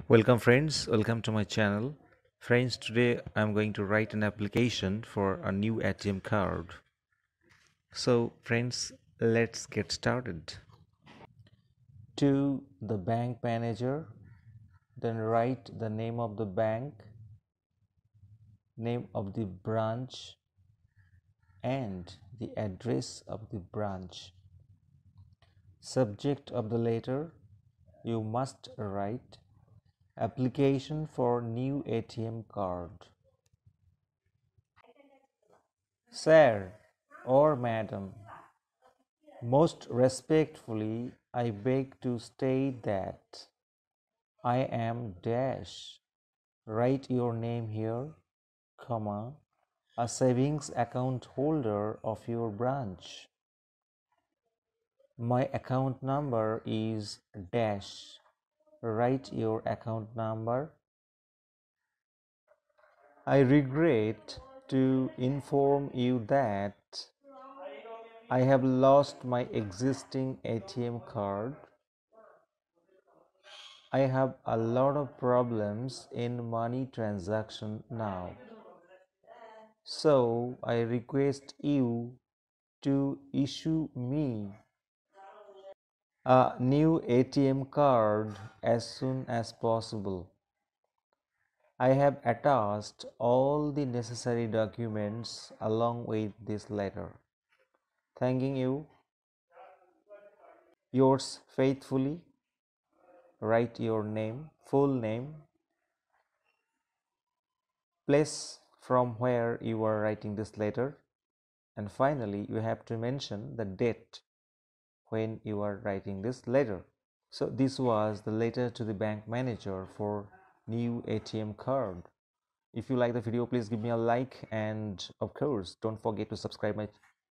Welcome friends, welcome to my channel. Friends, today I'm going to write an application for a new ATM card. So friends, let's get started. To the bank manager, then write the name of the bank, name of the branch, and the address of the branch. Subject of the letter, you must write application for new ATM card. Sir or Madam, most respectfully, I beg to state that I am dash. Write your name here, comma, a savings account holder of your branch. My account number is dash. Write your account number. I regret to inform you that I have lost my existing ATM card. I have a lot of problems in money transaction now. So I request you to issue me a new ATM card as soon as possible. I have attached all the necessary documents along with this letter. Thanking you. Yours faithfully. Write your name, full name, place from where you are writing this letter, and finally you have to mention the date when you are writing this letter. So this was the letter to the bank manager for new ATM card. If you like the video, please give me a like, and of course don't forget to subscribe my